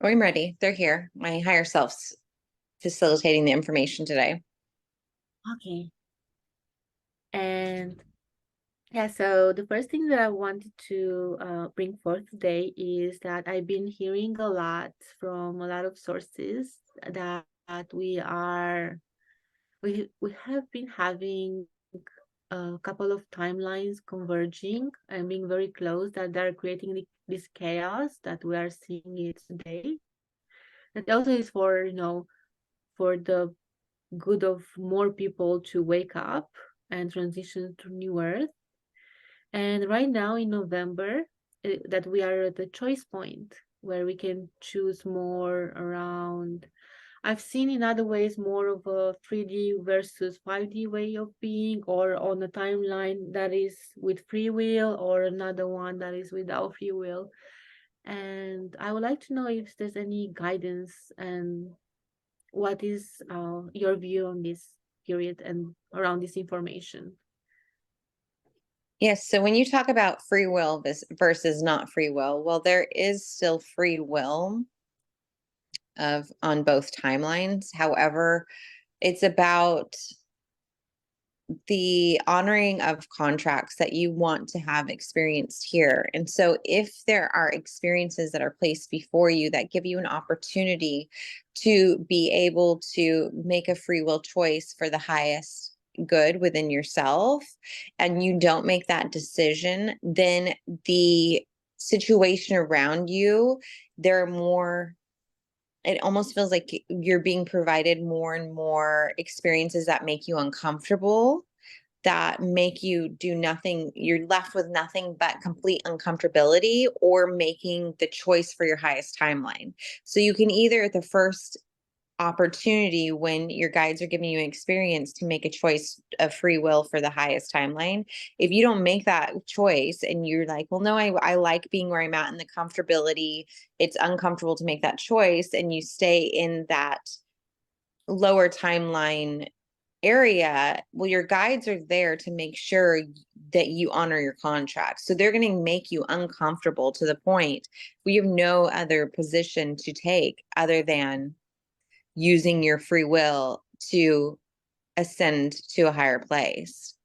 Oh, I'm ready. They're here. My higher self's facilitating the information today. Okay. And yeah, so the first thing that I wanted to bring forth today is that I've been hearing a lot from a lot of sources that we have been having a couple of timelines converging and being very close, that they're creating this chaos that we are seeing it today. That also is for, for the good of more people to wake up and transition to new earth. And right now in November, that we are at the choice point where we can choose more around. I've seen in other ways more of a 3D versus 5D way of being, or on a timeline that is with free will, or another one that is without free will. And I would like to know if there's any guidance, and what is your view on this period and around this information. Yes. So when you talk about free will versus not free will, well, there is still free will on both timelines. However, it's about the honoring of contracts that you want to have experienced here. And so if there are experiences that are placed before you that give you an opportunity to be able to make a free will choice for the highest good within yourself, and you don't make that decision, then the situation around you, there are more, it almost feels like you're being provided more and more experiences that make you uncomfortable, that make you do nothing. You're left with nothing but complete uncomfortability, or making the choice for your highest timeline. So you can either, at the first opportunity when your guides are giving you an experience, to make a choice of free will for the highest timeline. If you don't make that choice and you're like, well, no, I like being where I'm at in the comfortability, it's uncomfortable to make that choice, and you stay in that lower timeline area, well, your guides are there to make sure that you honor your contract. So they're going to make you uncomfortable to the point where you have no other position to take other than using your free will to ascend to a higher place.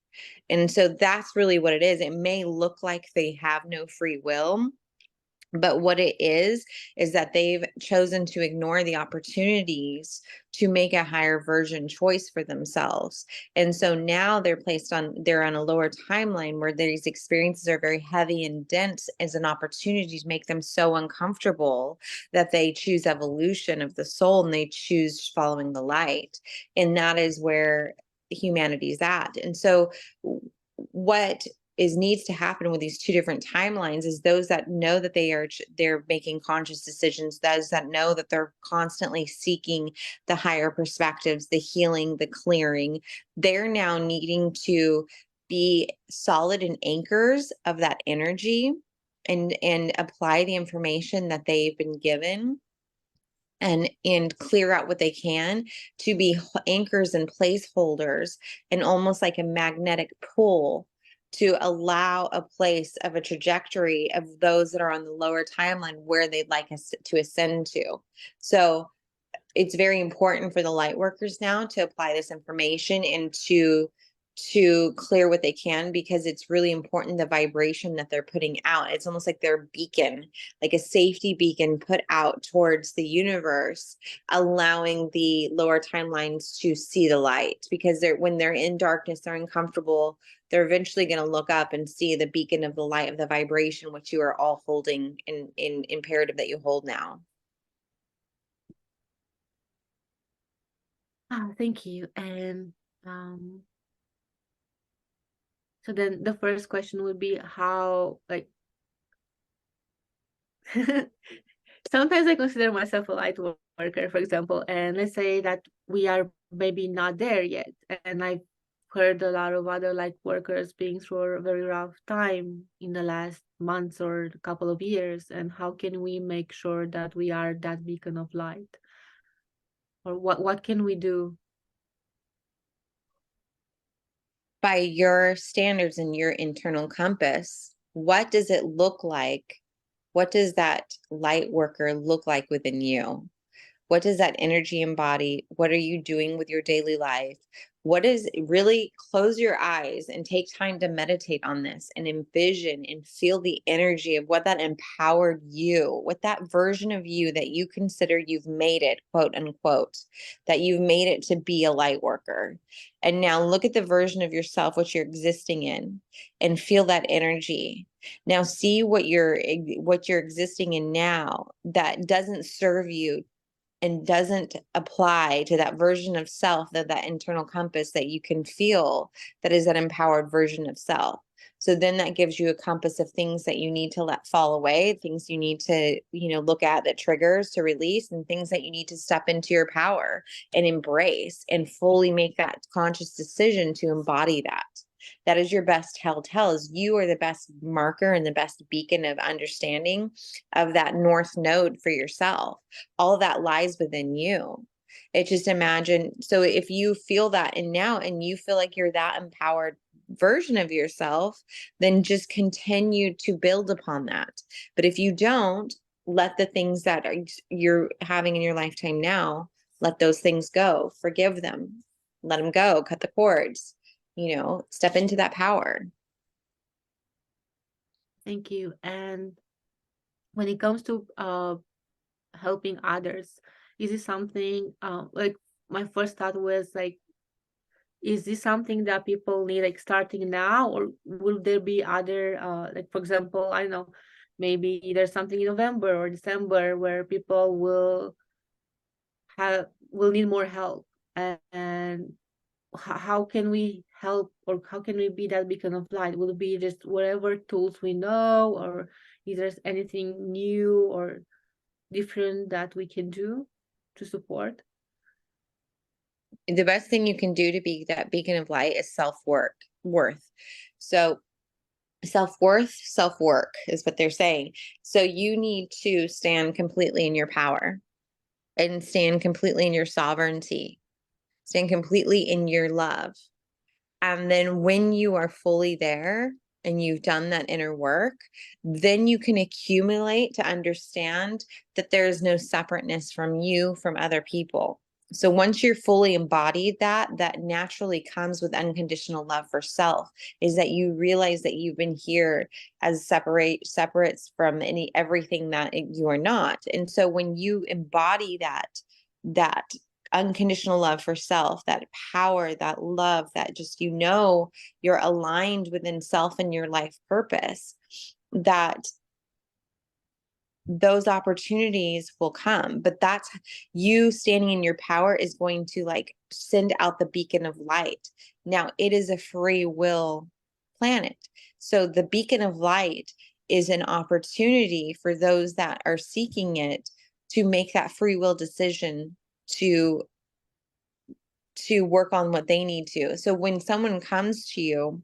And so that's really what it is. It may look like they have no free will, but what it is that they've chosen to ignore the opportunities to make a higher version choice for themselves. And so now they're on a lower timeline where these experiences are very heavy and dense, as an opportunity to make them so uncomfortable that they choose evolution of the soul, and they choose following the light. And that is where humanity's at. And so what needs to happen with these two different timelines is those that know that they're making conscious decisions, those that know that they're constantly seeking the higher perspectives, the healing, the clearing, they're now needing to be solid and anchors of that energy, and apply the information that they've been given, and clear out what they can to be anchors and placeholders, and almost like a magnetic pull to allow a place of a trajectory of those that are on the lower timeline where they'd like us to ascend to. So it's very important for the light workers now to apply this information and to clear what they can, because it's really important, the vibration that they're putting out. It's almost like their beacon, like a safety beacon put out towards the universe, allowing the lower timelines to see the light, because when they're in darkness, they're uncomfortable, they're eventually going to look up and see the beacon of the light, of the vibration, which you are all holding in imperative that you hold now. Thank you. And so then the first question would be how, like, sometimes I consider myself a light worker, for example, and let's say that we are maybe not there yet. And I've heard a lot of other light workers being through a very rough time in the last months or a couple of years. And how can we make sure that we are that beacon of light? Or what can we do? By your standards and your internal compass, what does it look like What does that light worker look like within you? What does that energy embody? What are you doing with your daily life? What is really, close your eyes and take time to meditate on this and envision and feel the energy of what that empowered you, what that version of you that you consider you've made it, quote unquote, that you've made it to be a light worker. And now look at the version of yourself, what you're existing in, and feel that energy. Now see what you're existing in now that doesn't serve you and doesn't apply to that version of self, that internal compass that you can feel, that is that empowered version of self. So then that gives you a compass of things that you need to let fall away, things you need to, look at, that triggers to release, and things that you need to step into your power and embrace and fully make that conscious decision to embody that. That is your best telltale, is you are the best marker and the best beacon of understanding of that north node for yourself. All that lies within you. It just, imagine, so if you feel that and now, and you feel like you're that empowered version of yourself, then just continue to build upon that. But if you don't, let the things that you're having in your lifetime now, let those things go, forgive them, let them go, cut the cords, step into that power. Thank you. And when it comes to helping others, is it something like, my first thought was like, is this something that people need like starting now, or will there be other like, for example, I don't know, maybe there's something in November or December where people will need more help, and how can we help, or how can we be that beacon of light? Will it be just whatever tools we know, or is there anything new or different that we can do to support? The best thing you can do to be that beacon of light is worth. So self-work is what they're saying. So you need to stand completely in your power and stand completely in your sovereignty, stand completely in your love. And then when you are fully there and you've done that inner work, then you can accumulate to understand that there is no separateness from you, from other people. So once you're fully embodied, that naturally comes with unconditional love for self, is that you realize that you've been here as separates from everything that you are not. And so when you embody that unconditional love for self, that power, that love, that just, you're aligned within self and your life purpose, that those opportunities will come. But that's you standing in your power is going to like send out the beacon of light. Now it is a free will planet. So the beacon of light is an opportunity for those that are seeking it to make that free will decision to work on what they need to. So when someone comes to you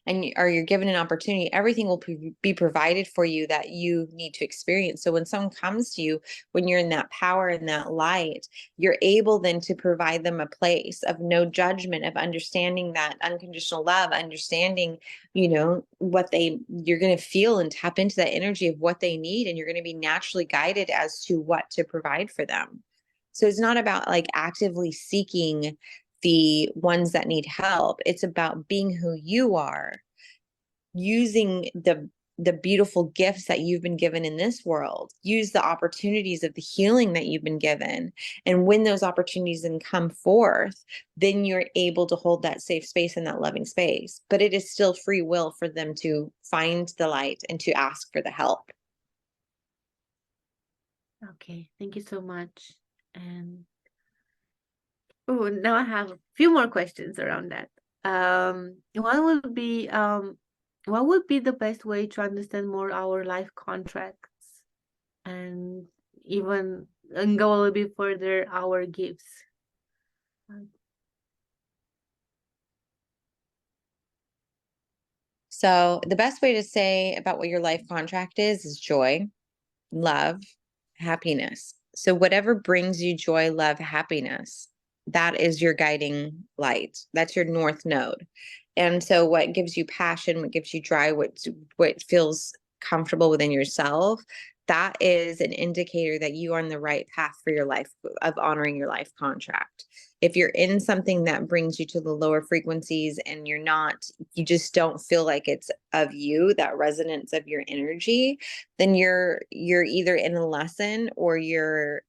and you're given an opportunity, everything will be provided for you that you need to experience. So when someone comes to you, when you're in that power and that light, you're able then to provide them a place of no judgment, of understanding that unconditional love, understanding, what you're going to feel and tap into that energy of what they need. And you're going to be naturally guided as to what to provide for them. So it's not about like actively seeking the ones that need help. It's about being who you are, using the beautiful gifts that you've been given in this world, use the opportunities of the healing that you've been given. And when those opportunities then come forth, then you're able to hold that safe space and that loving space. But it is still free will for them to find the light and to ask for the help. Okay, thank you so much. And oh, now I have a few more questions around that. What would be the best way to understand more our life contracts, and even and go a little bit further our gifts? So the best way to say about what your life contract is joy, love, happiness. So whatever brings you joy, love, happiness, that is your guiding light. That's your north node. And so what gives you passion, what gives you drive, what feels comfortable within yourself, that is an indicator that you are on the right path for your life of honoring your life contract. If you're in something that brings you to the lower frequencies and you just don't feel like it's of you, that resonance of your energy, then you're either in a lesson or you're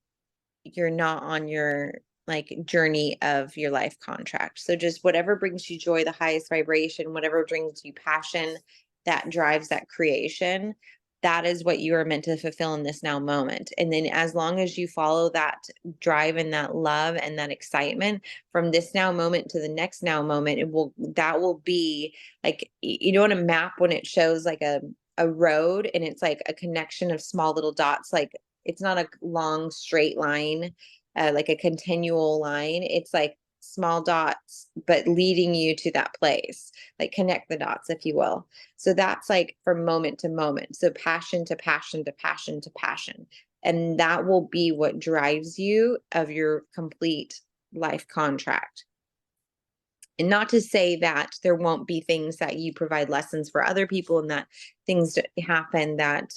not on your like journey of your life contract. So just whatever brings you joy, the highest vibration, whatever brings you passion that drives that creation, that is what you are meant to fulfill in this now moment. And then as long as you follow that drive and that love and that excitement from this now moment to the next now moment, that will be like, you know, on a map when it shows like a road and it's like a connection of small little dots, like it's not a long straight line, like a continual line. It's like small dots, but leading you to that place, like connect the dots, if you will. So that's like from moment to moment. So passion to passion to passion to passion. And that will be what drives you of your complete life contract. And not to say that there won't be things that you provide lessons for other people and that things happen that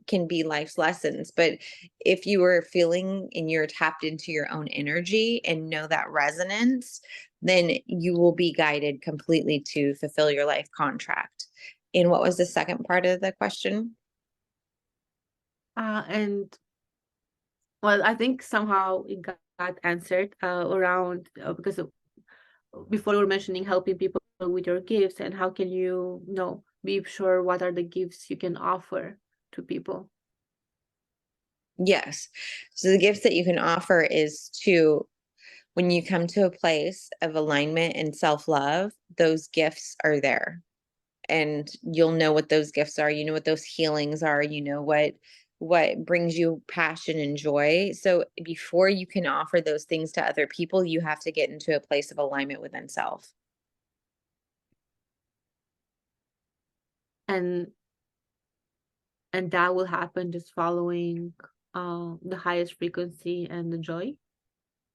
can be life's lessons. But if you are feeling and you're tapped into your own energy and know that resonance, then you will be guided completely to fulfill your life contract. And what was the second part of the question? And well, I think somehow it got answered around because before you were mentioning helping people with your gifts and how can you know be sure what are the gifts you can offer to people. Yes. So the gifts that you can offer is to, when you come to a place of alignment and self-love, those gifts are there. And you'll know what those gifts are. You know what those healings are. You know what brings you passion and joy. So before you can offer those things to other people, you have to get into a place of alignment within self. And that will happen just following the highest frequency and the joy.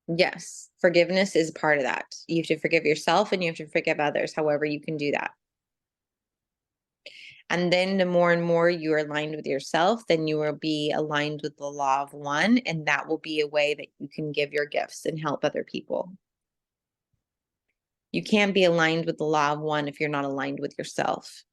Yes, forgiveness is part of that. You have to forgive yourself and you have to forgive others, however you can do that. And then the more and more you are aligned with yourself, then you will be aligned with the law of one. And that will be a way that you can give your gifts and help other people. You can't be aligned with the law of one if you're not aligned with yourself.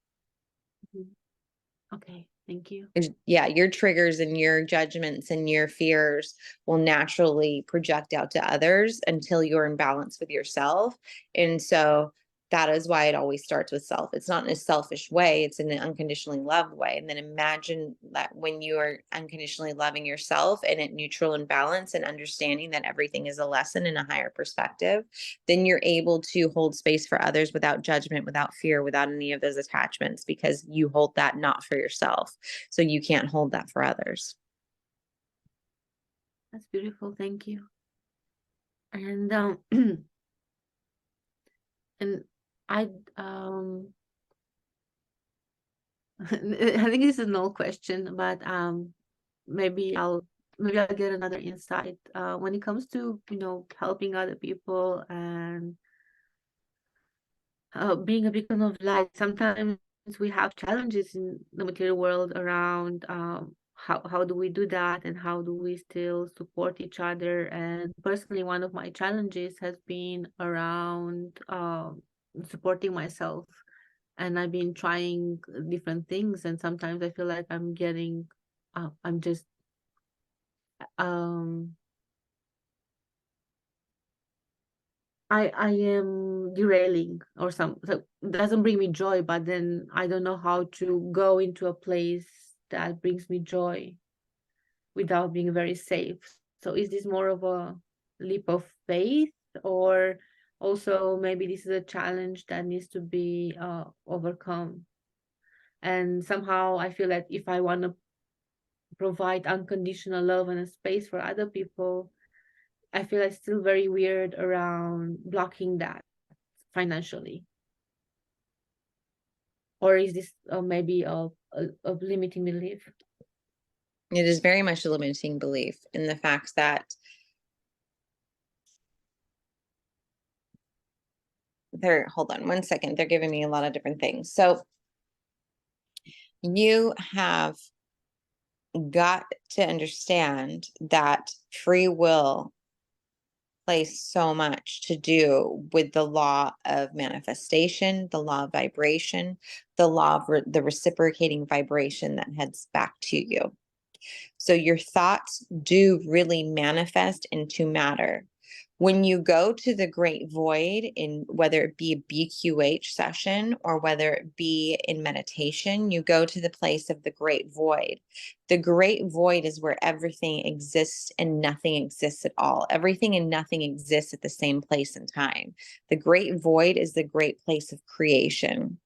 Okay, thank you. Yeah, your triggers and your judgments and your fears will naturally project out to others until you're in balance with yourself. And so that is why it always starts with self. It's not in a selfish way, it's in an unconditionally loved way. And then imagine that when you are unconditionally loving yourself and at neutral and balance and understanding that everything is a lesson in a higher perspective, then you're able to hold space for others without judgment, without fear, without any of those attachments, because you hold that not for yourself. So you can't hold that for others. That's beautiful. Thank you. And and I I think this is an old question, but maybe I'll get another insight when it comes to helping other people and being a beacon of light. Sometimes we have challenges in the material world around how do we do that and how do we still support each other. And personally, one of my challenges has been around supporting myself. And I've been trying different things, and sometimes I feel like I'm just um I am derailing or so it doesn't bring me joy, but then I don't know how to go into a place that brings me joy without being very safe. So is this more of a leap of faith, or also maybe this is a challenge that needs to be overcome? And somehow I feel like if I want to provide unconditional love and a space for other people, I feel it's still very weird around blocking that financially. Or is this maybe a limiting belief? It is very much a limiting belief in the fact that hold on one second. They're giving me a lot of different things. So You have got to understand that free will plays so much to do with the law of manifestation, the law of vibration, the law of the reciprocating vibration that heads back to you. So your thoughts do really manifest into matter. When you go to the great void, in whether it be a BQH session or whether it be in meditation, you go to the place of the great void. The great void is where everything exists and nothing exists at all. Everything and nothing exists at the same place and time. The great void is the great place of creation.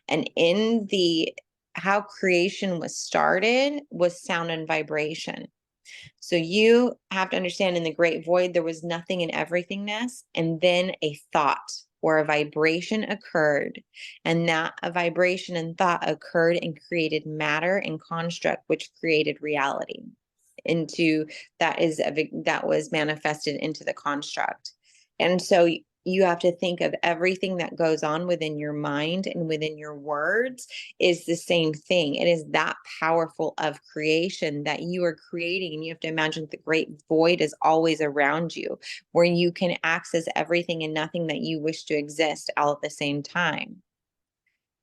And in the how creation was started was sound and vibration. So you have to understand in the great void, there was nothing and everythingness. And then a thought or a vibration occurred. And that a vibration and thought occurred and created matter and construct, which created reality into that was manifested into the construct. And so you have to think of everything that goes on within your mind and within your words is the same thing. It is that powerful of creation that you are creating. And you have to imagine the great void is always around you, where you can access everything and nothing that you wish to exist all at the same time.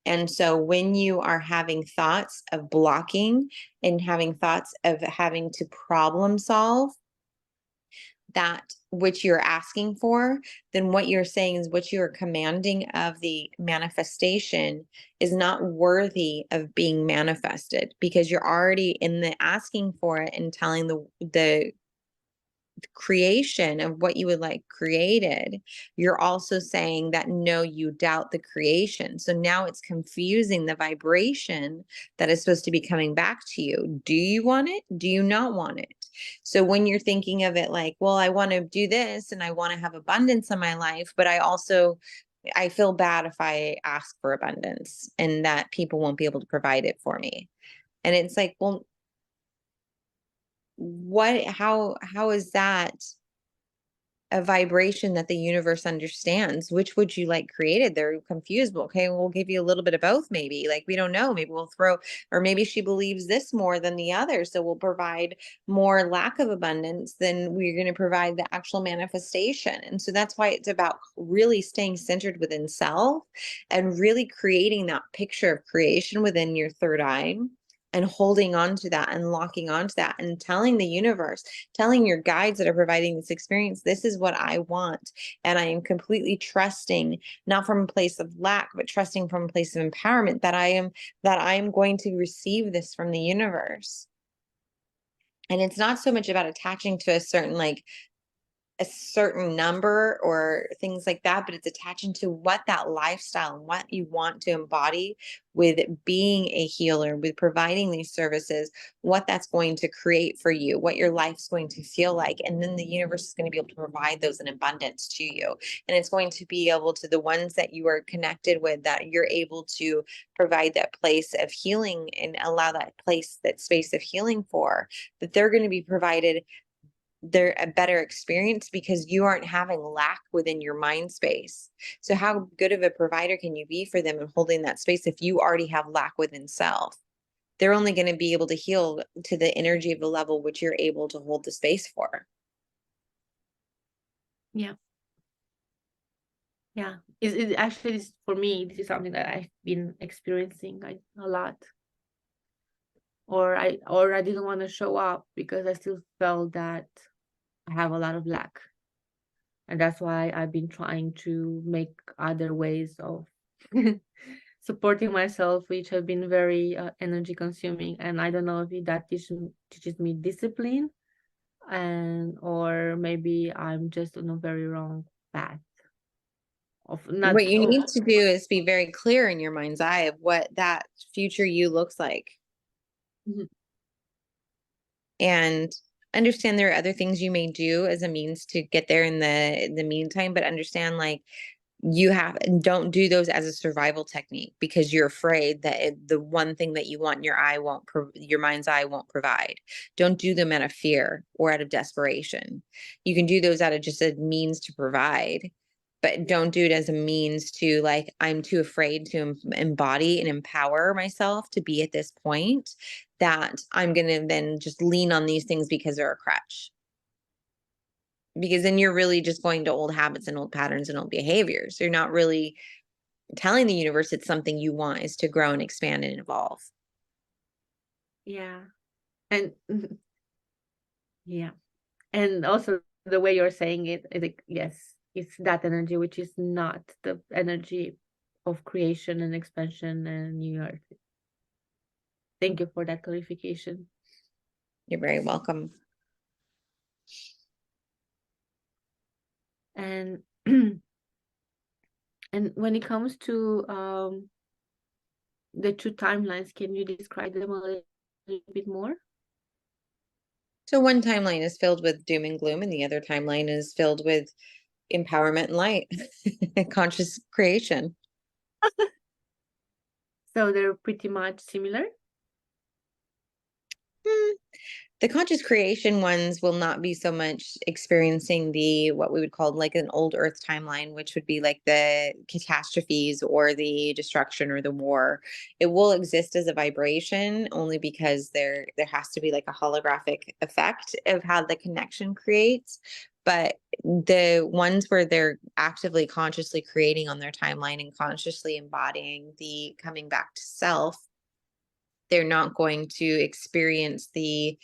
And so when you are having thoughts of blocking and having thoughts of having to problem solve that which you're asking for, then what you're saying is what you're commanding of the manifestation is not worthy of being manifested, because you're already in the asking for it and telling the creation of what you would like created. You're also saying that no, you doubt the creation. So now it's confusing the vibration that is supposed to be coming back to you. Do you want it? Do you not want it? So when you're thinking of it like, well, I want to do this and I want to have abundance in my life, but I feel bad if I ask for abundance and that people won't be able to provide it for me. And it's like, well, how is that a vibration that the universe understands? Which would you like created? They're confused. Well, okay, we'll give you a little bit of both, maybe. Like, we don't know. Maybe we'll throw, or maybe she believes this more than the other. So we'll provide more lack of abundance than we're going to provide the actual manifestation. And so that's why it's about really staying centered within self and really creating that picture of creation within your third eye and holding on to that and locking onto that and telling the universe, telling your guides that are providing this experience, this is what I want. And I am completely trusting, not from a place of lack, but trusting from a place of empowerment that I am going to receive this from the universe. And it's not so much about attaching to a certain number or things like that, but it's attaching to what that lifestyle and what you want to embody with being a healer, with providing these services, what that's going to create for you, what your life's going to feel like. And then the universe is going to be able to provide those in abundance to you. And it's going to be able to, the ones that you are connected with, that you're able to provide that place of healing and allow that place, that space of healing for, that they're going to be provided they're a better experience because you aren't having lack within your mind space. So how good of a provider can you be for them in holding that space if you already have lack within self? They're only going to be able to heal to the energy of the level which you're able to hold the space for. Yeah. Yeah. It actually is, for me, this is something that I've been experiencing a lot. Or I didn't want to show up because I still felt that I have a lot of lack. And that's why I've been trying to make other ways of supporting myself, which have been very energy consuming. And I don't know if that teaches me discipline, or maybe I'm just on a very wrong path of not. What you need to do is be very clear in your mind's eye of what that future you looks like. Mhm. And understand there are other things you may do as a means to get there in the meantime, but understand like you have, and don't do those as a survival technique because you're afraid that the one thing that you want in your eye your mind's eye won't provide. Don't do them out of fear or out of desperation. You can do those out of just a means to provide, but don't do it as a means to like, I'm too afraid to embody and empower myself to be at this point that I'm going to then just lean on these things because they're a crutch. Because then you're really just going to old habits and old patterns and old behaviors. You're not really telling the universe it's something you want is to grow and expand and evolve. Yeah. And yeah. And also the way you're saying it, is like, yes, it's that energy, which is not the energy of creation and expansion and new earth. Thank you for that clarification. You're very welcome. And and when it comes to the two timelines, can you describe them a little bit more? So one timeline is filled with doom and gloom, and the other timeline is filled with empowerment and light, conscious creation. So they're pretty much similar. The conscious creation ones will not be so much experiencing the what we would call like an old earth timeline, which would be like the catastrophes or the destruction or the war. It will exist as a vibration only because there has to be like a holographic effect of how the connection creates. But the ones where they're actively consciously creating on their timeline and consciously embodying the coming back to self, they're not going to experience the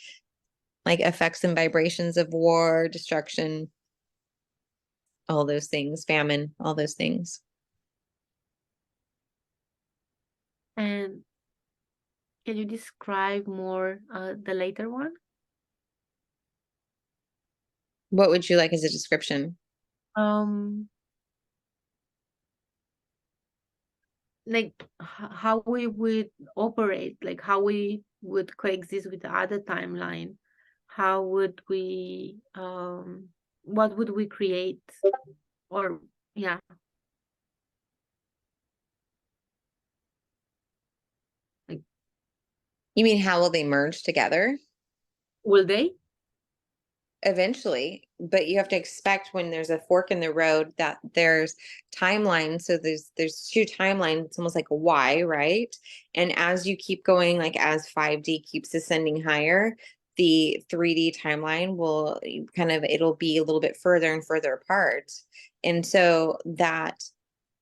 like effects and vibrations of war, destruction, all those things, famine, all those things. And can you describe more the later one? What would you like as a description? Um, like how we would operate, like how we would coexist with the other timeline. How would we what would we create? Or yeah, like You mean how will they merge together? will they? Eventually, but you have to expect when there's a fork in the road that there's timelines. So there's two timelines. It's almost like a Y, right? And as you keep going, like as 5D keeps ascending higher, the 3D timeline will kind of it'll be a little bit further and further apart. And so that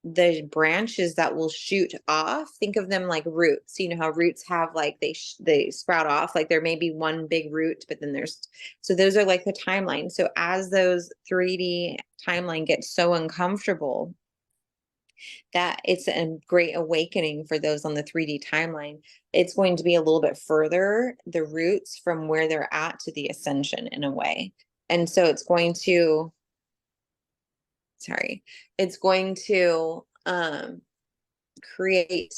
the branches that will shoot off, think of them like roots. You know how roots have like they sprout off, like there may be one big root, but then there's so those are like the timeline. So as those 3D timeline gets so uncomfortable that it's a great awakening for those on the 3D timeline, it's going to be a little bit further the roots from where they're at to the ascension in a way. And so it's going to it's going to create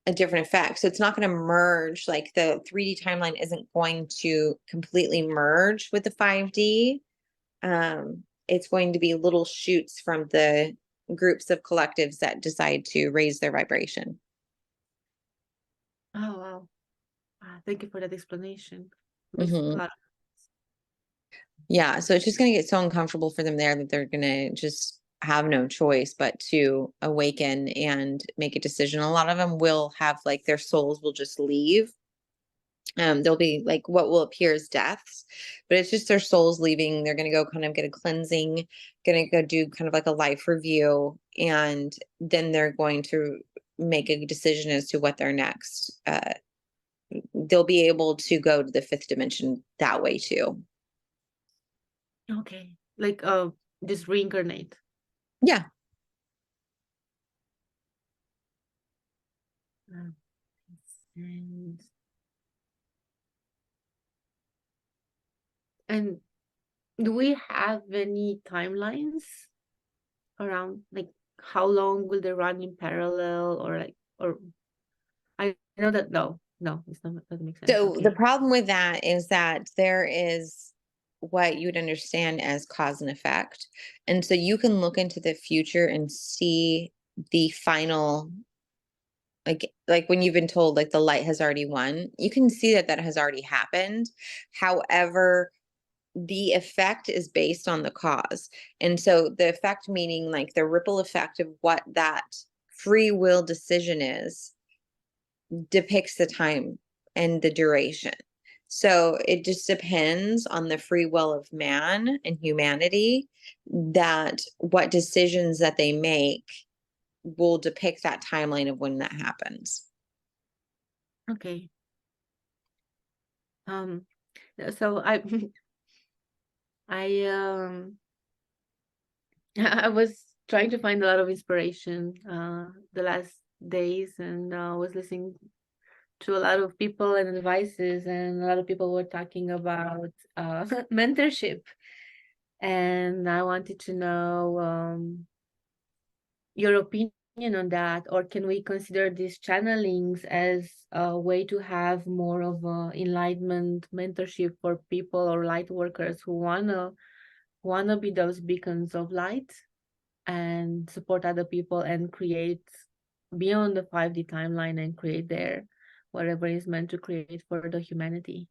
a different effect. So it's not going to merge, like the 3D timeline isn't going to completely merge with the 5D. It's going to be little shoots from the groups of collectives that decide to raise their vibration. Oh wow. Thank you for that explanation. Makes a Mm-hmm. lot. Yeah, so it's just going to get so uncomfortable for them there that they're going to just have no choice but to awaken and make a decision. A lot of them will have like their souls will just leave. There'll be like what will appear as deaths, but it's just their souls leaving. They're going to go kind of get a cleansing, going to go do kind of like a life review, and then they're going to make a decision as to what their next. They'll be able to go to the fifth dimension that way too. Okay. Like just reincarnate. Yeah. And and do we have any timelines around like how long will they run in parallel or like or I know that no, it's not doesn't make sense. So the Okay. problem with that is that there is what you'd understand as cause and effect. And so you can look into the future and see the final like when you've been told like the light has already won, you can see that that has already happened. However, the effect is based on the cause. And so the effect meaning like the ripple effect of what that free will decision is depicts the time and the duration. So it just depends on the free will of man and humanity, that what decisions that they make will depict that timeline of when that happens. Okay. So I I was trying to find a lot of inspiration the last days, and was listening to a lot of people and advices, and a lot of people were talking about mentorship, and I wanted to know your opinion on that, or can we consider these channelings as a way to have more of a enlightenment mentorship for people or light workers who wanna be those beacons of light and support other people and create beyond the 5D timeline and create their whatever is meant to create for the humanity.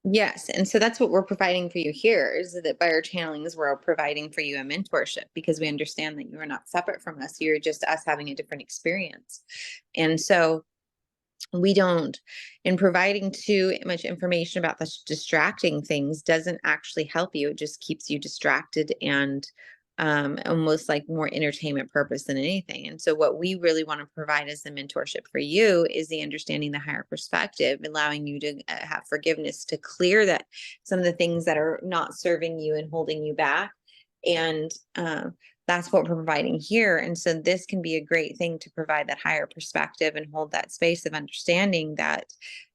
Yes. And so that's what we're providing for you here, is that by our channelings, we're providing for you a mentorship, because we understand that you are not separate from us. You're just us having a different experience. And so we don't, in providing too much information about the distracting things doesn't actually help you. It just keeps you distracted and almost like more entertainment purpose than anything. And so what we really want to provide as the mentorship for you is the understanding the higher perspective, allowing you to have forgiveness, to clear that some of the things that are not serving you and holding you back. And that's what we're providing here. And so this can be a great thing to provide that higher perspective and hold that space of understanding that,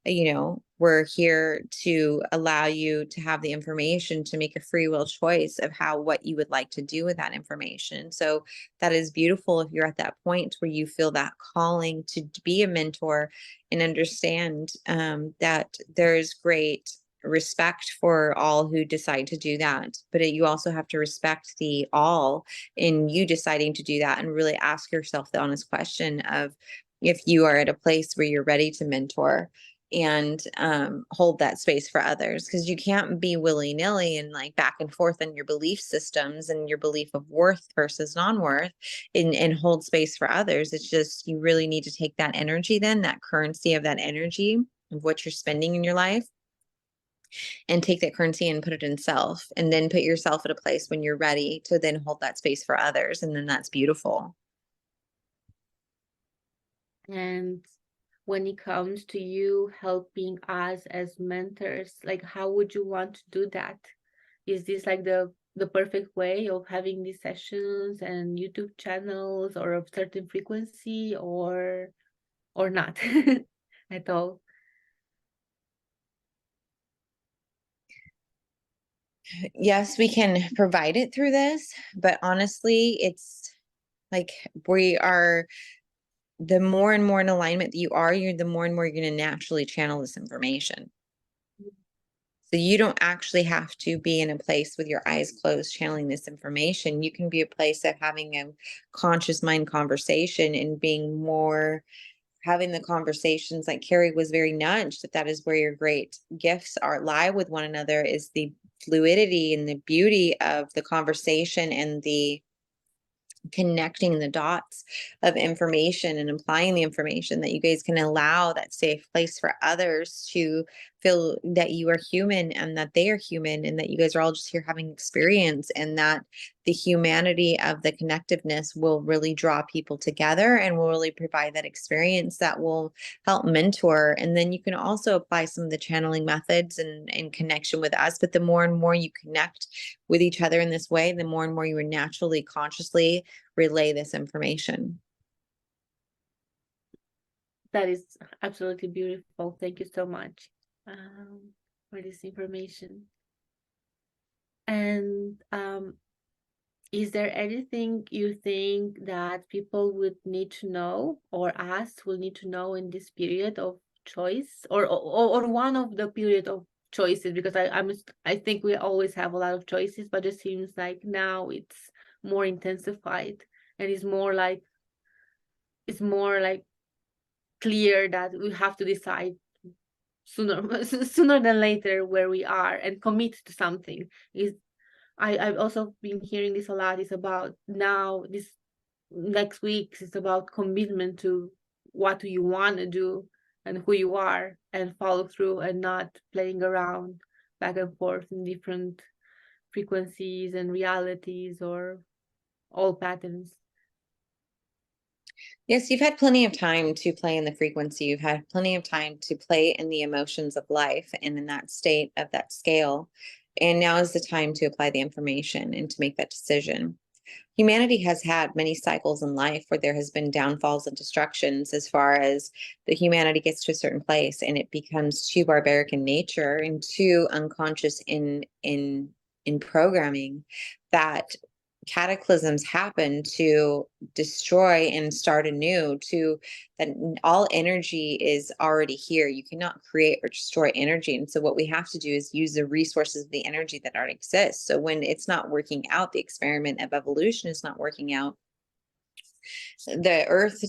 you know, we're here to allow you to have the information to make a free will choice of what you would like to do with that information. So that is beautiful if you're at that point where you feel that calling to be a mentor, and understand that there is great respect for all who decide to do that. But you also have to respect the all in you deciding to do that, and really ask yourself the honest question of if you are at a place where you're ready to mentor and hold that space for others, because you can't be willy-nilly and like back and forth on your belief systems and your belief of worth versus non-worth, and hold space for others. It's just, you really need to take that energy, then that currency of that energy of what you're spending in your life, and take that currency and put it in self, and then put yourself at a place when you're ready to then hold that space for others. And then that's beautiful. And when it comes to you helping us as mentors, like how would you want to do that? Is this like the perfect way of having these sessions and YouTube channels, or of certain frequency, or not at all? Yes, we can provide it through this, but honestly, it's like we are, the more and more in alignment that you are, the more and more you're going to naturally channel this information. So you don't actually have to be in a place with your eyes closed channeling this information. You can be a place of having a conscious mind conversation and being more, having the conversations like Carrie was very nudged that is where your great gifts are, lie with one another, is the fluidity and the beauty of the conversation and the connecting the dots of information and applying the information, that you guys can allow that safe place for others to feel that you are human and that they are human, and that you guys are all just here having experience, and that the humanity of the connectiveness will really draw people together and will really provide that experience that will help mentor. And then you can also apply some of the channeling methods and in connection with us. But the more and more you connect with each other in this way, the more and more you will naturally consciously relay this information. That is absolutely beautiful. Thank you so much for this information. And is there anything you think that people would need to know, or us will need to know in this period of choice, or one of the period of choices? Because I think we always have a lot of choices, but it seems like now it's more intensified, and it's more like clear that we have to decide sooner than later where we are and commit to something. Is I've also been hearing this a lot. It's about now, this next week, it's about commitment to what do you want to do and who you are, and follow through, and not playing around back and forth in different frequencies and realities or old patterns. Yes, you've had plenty of time to play in the frequency. You've had plenty of time to play in the emotions of life and in that state of that scale. And now is the time to apply the information and to make that decision. Humanity has had many cycles in life where there has been downfalls and destructions as far as the humanity gets to a certain place and it becomes too barbaric in nature and too unconscious in programming, that cataclysms happen to destroy and start anew, to that all energy is already here. You cannot create or destroy energy. And so what we have to do is use the resources of the energy that already exists. So when it's not working out, the experiment of evolution is not working out, the earth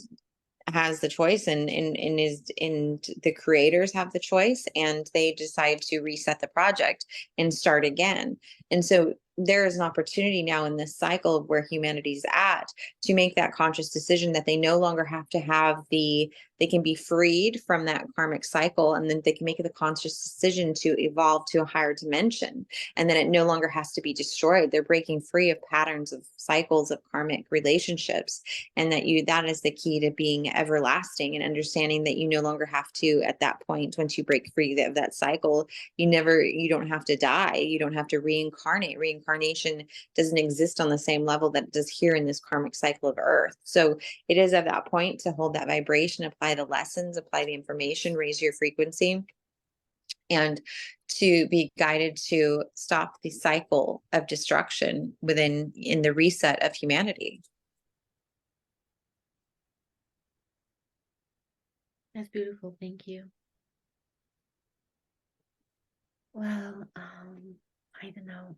has the choice and is in the creators have the choice, and they decide to reset the project and start again. And so there is an opportunity now in this cycle of where humanity's at to make that conscious decision that they no longer have to have they can be freed from that karmic cycle, and then they can make the conscious decision to evolve to a higher dimension, and then it no longer has to be destroyed. They're breaking free of patterns of cycles of karmic relationships, and that is the key to being everlasting, and understanding that you no longer have to, at that point, once you break free of that cycle, you don't have to die. You don't have to reincarnation doesn't exist on the same level that it does here in this karmic cycle of earth. So it is at that point to hold that vibration, apply the lessons, apply the information, raise your frequency, and to be guided to stop the cycle of destruction in the reset of humanity. That's beautiful. Thank you. Well, I don't know.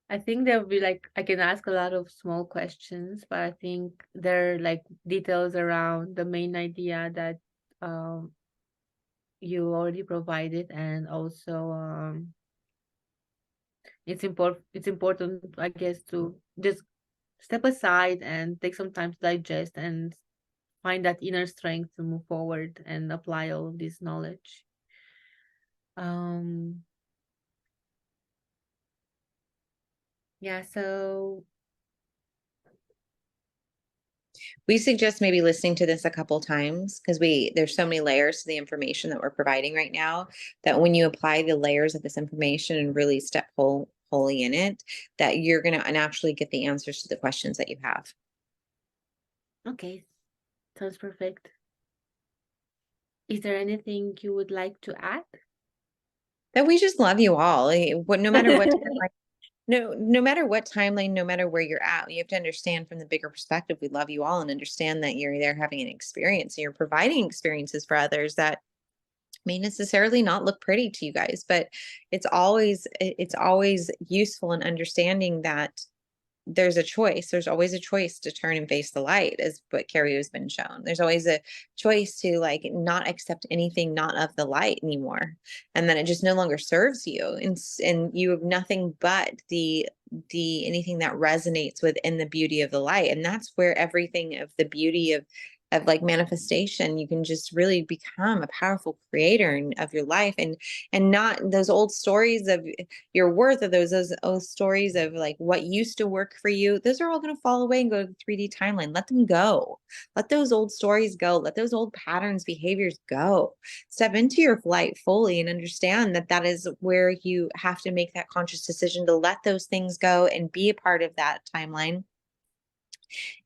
I think there'll be like, I can ask a lot of small questions, but I think there are like details around the main idea that you already provided, and also it's important, I guess, to just step aside and take some time to digest and find that inner strength to move forward and apply all of this knowledge. Yeah, so we suggest maybe listening to this a couple times, because there's so many layers to the information that we're providing right now, that when you apply the layers of this information and really step wholly in it, that you're going to naturally get the answers to the questions that you have. okay, sounds perfect. Is there anything you would like to add? That we just love you all. No matter what no matter what timeline, no matter where you're at, you have to understand from the bigger perspective, we love you all, and understand that you're there having an experience, and you're providing experiences for others that may necessarily not look pretty to you guys, but it's always useful in understanding that there's a choice. There's always a choice to turn and face the light, is what Carrie has been shown. There's always a choice to like not accept anything not of the light anymore, and then it just no longer serves you, and you have nothing but the anything that resonates within the beauty of the light. And that's where everything of the beauty of like manifestation, you can just really become a powerful creator of your life, and not those old stories of your worth, of those old stories of like what used to work for you. Those are all going to fall away and go to the 3D timeline. Let them go. Let those old stories go. Let those old patterns, behaviors go. Step into your light fully and understand that that is where you have to make that conscious decision to let those things go and be a part of that timeline,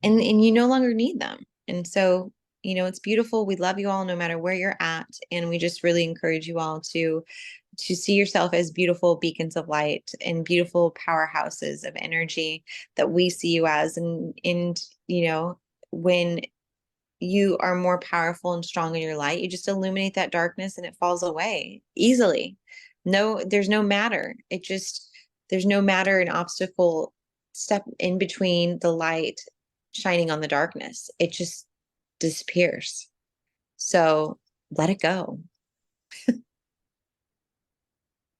and you no longer need them. And so, it's beautiful. We love you all no matter where you're at. And we just really encourage you all to see yourself as beautiful beacons of light and beautiful powerhouses of energy that we see you as. And when you are more powerful and strong in your light, you just illuminate that darkness and it falls away easily. No, there's no matter. There's no matter, an obstacle step in between the light shining on the darkness. It just disappears. So let it go.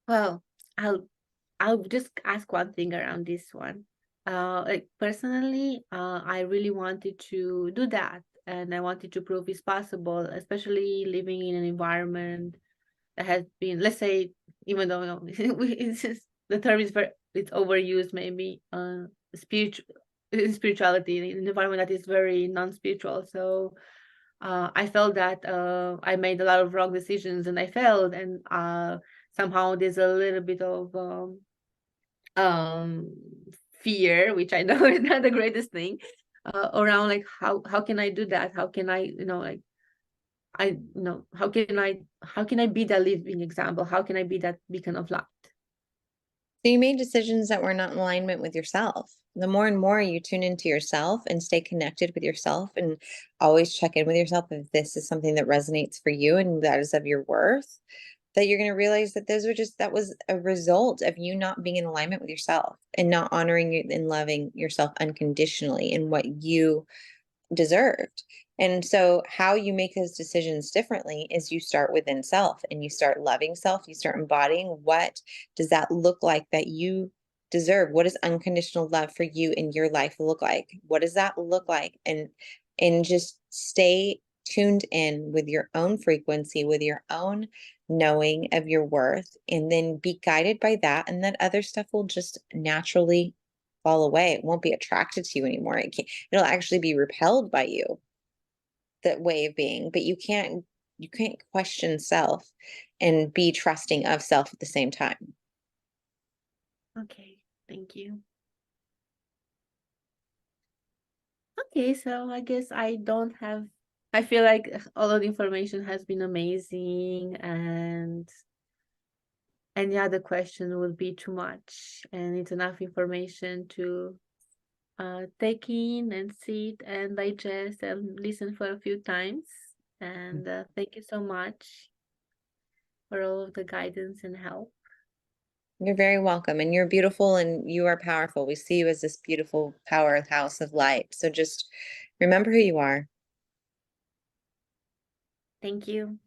Well, I'll just ask one thing around this one. Like personally, I really wanted to do that, and I wanted to prove it's possible, especially living in an environment that has been, let's say, even though no, it's just, the term is very, it's overused, maybe, spiritual spirituality in an environment that is very non-spiritual. So I felt that I made a lot of wrong decisions and I failed, and somehow there's a little bit of um, fear, which I know is not the greatest thing, around like how can I do that? How can I, like how can I be that living example? How can I be that beacon of light? So you made decisions that were not in alignment with yourself. The more and more you tune into yourself and stay connected with yourself and always check in with yourself if this is something that resonates for you and that is of your worth, that you're going to realize that that was a result of you not being in alignment with yourself and not honoring and loving yourself unconditionally in what you deserved. And so, how you make those decisions differently is you start within self and you start loving self. You start embodying what does that look like that you deserve? What does unconditional love for you in your life look like? What does that look like? And just stay tuned in with your own frequency, with your own knowing of your worth, and then be guided by that. And that other stuff will just naturally fall away. It won't be attracted to you anymore. It'll actually be repelled by you, that way of being. But you can't question self and be trusting of self at the same time. Okay, thank you. Okay, so I guess I feel like all of the information has been amazing, and any other question would be too much, and it's enough information to take in and sit and digest and listen for a few times. And thank you so much for all of the guidance and help. You're very welcome. And you're beautiful and you are powerful. We see you as this beautiful powerhouse of light. So just remember who you are. Thank you.